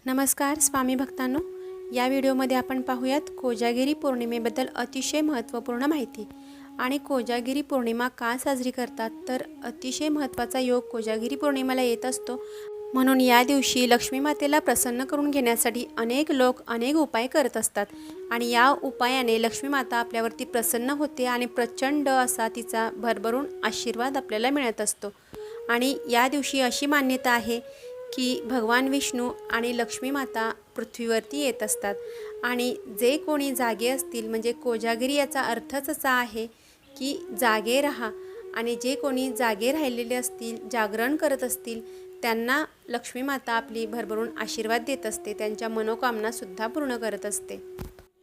नमस्कार स्वामी भक्तांनो, या व्हिडिओमध्ये आपण पाहूयात कोजागिरी पौर्णिमेबद्दल अतिशय महत्त्वपूर्ण माहिती। आणि कोजागिरी पौर्णिमा का साजरी करतात तर अतिशय महत्त्वाचा योग कोजागिरी पौर्णिमेला येत असतो। म्हणून या दिवशी लक्ष्मी मातेला प्रसन्न करून घेण्यासाठी अनेक लोक अनेक उपाय करत असतात आणि या उपायाने लक्ष्मी माता आपल्यावरती प्रसन्न होते आणि प्रचंड असा तिचा भरभरून आशीर्वाद आपल्याला मिळत असतो। आणि या दिवशी अशी मान्यता आहे की भगवान विष्णू आणि लक्ष्मी माता पृथ्वीवरती येत असतात आणि जे कोणी जागे असतील, म्हणजे कोजागिरी याचा अर्थच असा आहे की जागे राहा, आणि जे कोणी जागे राहिलेले असतील, जागरण करत असतील, त्यांना लक्ष्मी माता आपली भरभरून आशीर्वाद देत असते, त्यांच्या मनोकामनासुद्धा पूर्ण करत असते।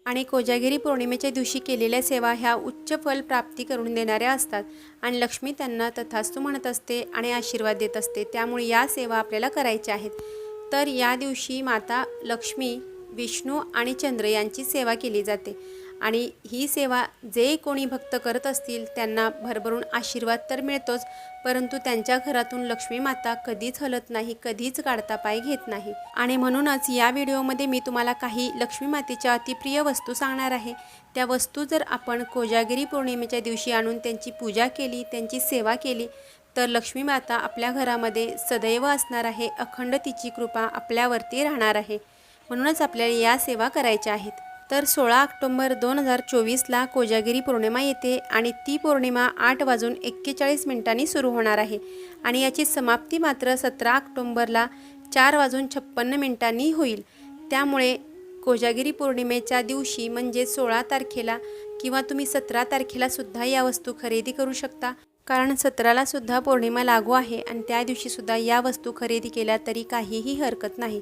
आणि कोजागिरी पौर्णिमेच्या दिवशी केलेल्या सेवा ह्या उच्च फल प्राप्ती करून देणाऱ्या असतात आणि लक्ष्मी त्यांना तथास्तु म्हणत असते आणि आशीर्वाद देत असते। त्यामुळे या सेवा आपल्याला करायच्या आहेत। तर या दिवशी माता लक्ष्मी, विष्णू आणि चंद्र यांची सेवा केली जाते आणि ही सेवा जे कोणी भक्त करत असतील त्यांना भरभरून आशीर्वाद तर मिळतोच, परंतु त्यांच्या घरातून लक्ष्मी माता कधीच हलत नाही, कधीच काढता पाय घेत नाही। आणि म्हणूनच या व्हिडिओमध्ये मी तुम्हाला काही लक्ष्मी मातेच्या अतिप्रिय वस्तू सांगणार आहे। त्या वस्तू जर आपण कोजागिरी पौर्णिमेच्या दिवशी आणून त्यांची पूजा केली, त्यांची सेवा केली तर लक्ष्मी माता आपल्या घरामध्ये सदैव असणार आहे, अखंड तिची कृपा आपल्यावरती राहणार आहे। म्हणूनच आपल्याला या सेवा करायच्या आहेत। तर 16 ऑक्टोबर 2024ला कोजागिरी पौर्णिमा येते आणि ती पौर्णिमा 8:41 सुरू होणार आहे आणि याची समाप्ती मात्र 17 ऑक्टोबरला 4:56 होईल। त्यामुळे कोजागिरी पौर्णिमेच्या दिवशी म्हणजे 16 तारखेला किंवा तुम्ही 17 तारखेला सुद्धा या वस्तू खरेदी करू शकता, कारण 17ला सुद्धा पौर्णिमा लागू आहे आणि त्या दिवशी सुद्धा या वस्तू खरेदी केल्या तरी काहीही हरकत नाही,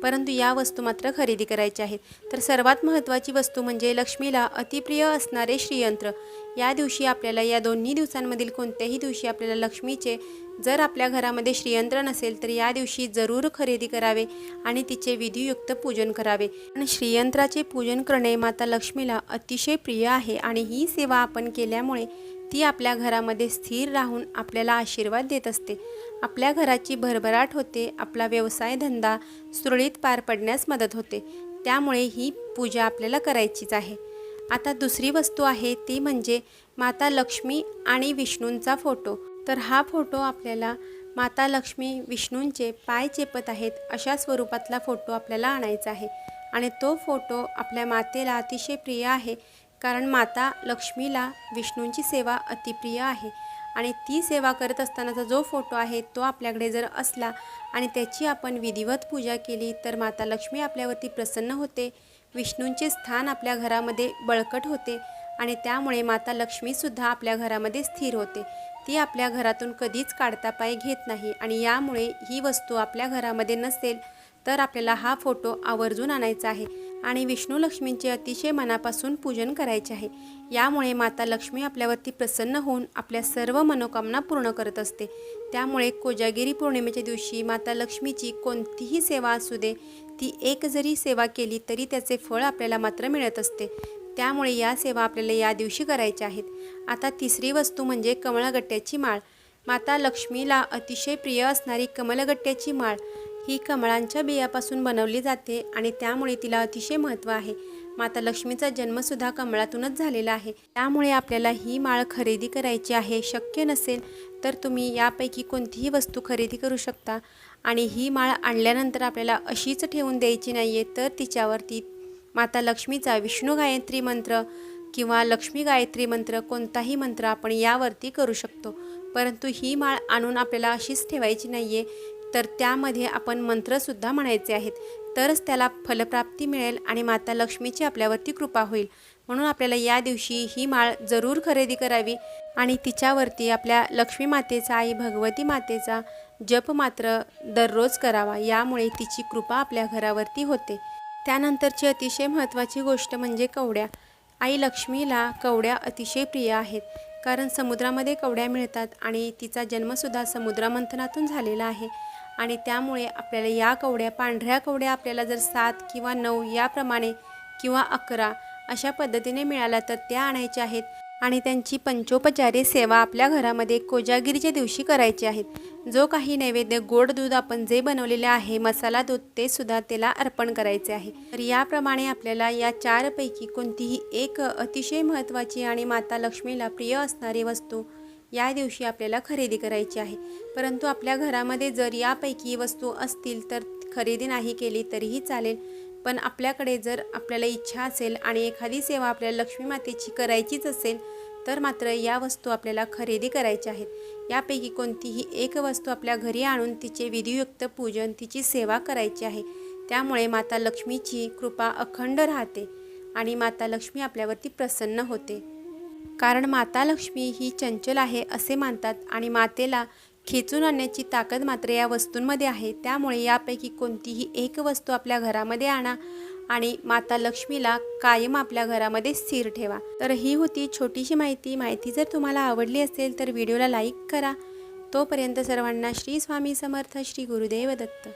परंतु या वस्तू मात्र खरेदी करायच्या आहेत। तर सर्वात महत्त्वाची वस्तू म्हणजे लक्ष्मीला अतिप्रिय असणारे श्रीयंत्र। या दिवशी आपल्याला, या दोन्ही दिवसांमधील कोणत्याही दिवशी आपल्याला लक्ष्मीचे जर आपल्या घरामध्ये श्रीयंत्र नसेल तर या दिवशी जरूर खरेदी करावे आणि तिचे विधियुक्त पूजन करावे। आणि श्रीयंत्राचे पूजन करणे माता लक्ष्मीला अतिशय प्रिय आहे आणि ही सेवा आपण केल्यामुळे ती आपल्या घरामध्ये स्थिर राहून आपल्याला आशीर्वाद देत असते, आपल्या घराची भरभराट होते, आपला व्यवसाय धंदा सुरळीत पार पडण्यास मदत होते। त्यामुळे ही पूजा आपल्याला करायचीच आहे। आता दुसरी वस्तू आहे ती म्हणजे माता लक्ष्मी आणि विष्णूंचा फोटो। तर हा फोटो आपल्याला माता लक्ष्मी विष्णूंचे पाय चेपत आहेत अशा स्वरूपातला फोटो आपल्याला आणायचा आहे आणि तो फोटो आपल्या मातेला अतिशय प्रिय आहे, कारण माता लक्ष्मीला विष्णूंची सेवा अतिप्रिय आहे आणि ती सेवा करत असतानाचा जो फोटो आहे तो आपल्याकडे जर असला आणि त्याची आपण विधिवत पूजा केली तर माता लक्ष्मी आपल्यावरती प्रसन्न होते, विष्णूंचे स्थान आपल्या घरामध्ये बळकट होते आणि त्यामुळे माता लक्ष्मीसुद्धा आपल्या घरामध्ये स्थिर होते। ती आपल्या घरातून कधीच काढता पाय घेत नाही आणि यामुळे ही वस्तू आपल्या घरामध्ये नसेल तर आपल्याला हा फोटो आवर्जून आणायचा आहे आणि विष्णू लक्ष्मींचे अतिशय मनापासून पूजन करायचे आहे। यामुळे माता लक्ष्मी आपल्यावरती प्रसन्न होऊन आपल्या सर्व मनोकामना पूर्ण करत असते। त्यामुळे कोजागिरी पौर्णिमेच्या दिवशी माता लक्ष्मीची कोणतीही सेवा असू दे, ती एक जरी सेवा केली तरी त्याचे फळ आपल्याला मात्र मिळत असते। त्यामुळे या सेवा आपल्याला या दिवशी करायच्या आहेत। आता तिसरी वस्तू म्हणजे कमळगट्ट्याची माळ। माता लक्ष्मीला अतिशय प्रिय असणारी कमलगट्ट्याची माळ ही कमळांच्या बियापासून बनवली जाते आणि त्यामुळे तिला अतिशय महत्त्व आहे। माता लक्ष्मीचा जन्मसुद्धा कमळातूनच झालेला आहे, त्यामुळे आपल्याला ही माळ खरेदी करायची आहे। शक्य नसेल तर तुम्ही यापैकी कोणतीही वस्तू खरेदी करू शकता आणि ही माळ आणल्यानंतर आपल्याला अशीच ठेवून द्यायची नाही आहे, तर तिच्यावरती माता लक्ष्मीचा विष्णू गायत्री मंत्र किंवा लक्ष्मी गायत्री मंत्र, कोणताही मंत्र आपण यावरती करू शकतो, परंतु ही माळ आणून आपल्याला अशीच ठेवायची नाही आहे, तर त्यामध्ये आपण मंत्रसुद्धा म्हणायचे आहेत, तरच त्याला फलप्राप्ती मिळेल आणि माता लक्ष्मीची आपल्यावरती कृपा होईल। म्हणून आपल्याला या दिवशी ही माळ जरूर खरेदी करावी आणि तिच्यावरती आपल्या लक्ष्मी मातेचा, आई भगवती मातेचा जप मात्र दररोज करावा, यामुळे तिची कृपा आपल्या घरावरती होते। त्यानंतरची अतिशय महत्त्वाची गोष्ट म्हणजे कवड्या। आई लक्ष्मीला कवड्या अतिशय प्रिय आहेत, कारण समुद्रामध्ये कवड्या मिळतात आणि तिचा जन्मसुद्धा समुद्रमंथनातून झालेला आहे आणि त्यामुळे आपल्याला या कवड्या, पांढऱ्या कवड्या आपल्याला जर 7 किंवा 9 याप्रमाणे किंवा 11 अशा पद्धतीने मिळाल्या तर त्या आणायच्या आहेत आणि त्यांची पंचोपचारे सेवा आपल्या घरामध्ये कोजागिरीच्या दिवशी करायची आहेत। जो काही नैवेद्य गोड दूध आपण जे बनवलेले आहे मसाला दूध ते सुद्धा त्याला अर्पण करायचे आहे। तर याप्रमाणे आपल्याला या चारपैकी कोणतीही एक अतिशय महत्त्वाची आणि माता लक्ष्मीला प्रिय असणारी वस्तू या दिवशी आपल्याला खरेदी करायची आहे। परंतु आपल्या घरामध्ये जर यापैकी वस्तू असतील तर खरेदी नाही केली तरीही चालेल, पण आपल्याकडे जर आपल्याला इच्छा असेल आणि एखादी सेवा आपल्याला लक्ष्मी मातेची करायचीच असेल तर मात्र या वस्तू आपल्याला खरेदी करायच्या आहेत। यापैकी कोणतीही एक वस्तू आपल्या घरी आणून तिचे विधियुक्त पूजन तिची सेवा करायची आहे। त्यामुळे माता लक्ष्मीची कृपा अखंड राहते आणि माता लक्ष्मी आपल्यावरती प्रसन्न होते। कारण माता लक्ष्मी ही चंचल आहे असे मानतात आणि मातेला खेचून आणण्याची ताकद मात्र या वस्तूंमध्ये आहे। त्यामुळे यापैकी कोणतीही एक वस्तू आपल्या घरामध्ये आणा आणि माता लक्ष्मीला कायम आपल्या घरामध्ये स्थिर ठेवा। तर ही होती छोटीशी माहिती जर तुम्हाला आवडली असेल तर व्हिडिओला लाईक करा। तोपर्यंत सर्वांना श्री स्वामी समर्थ, श्री गुरुदेव दत्त।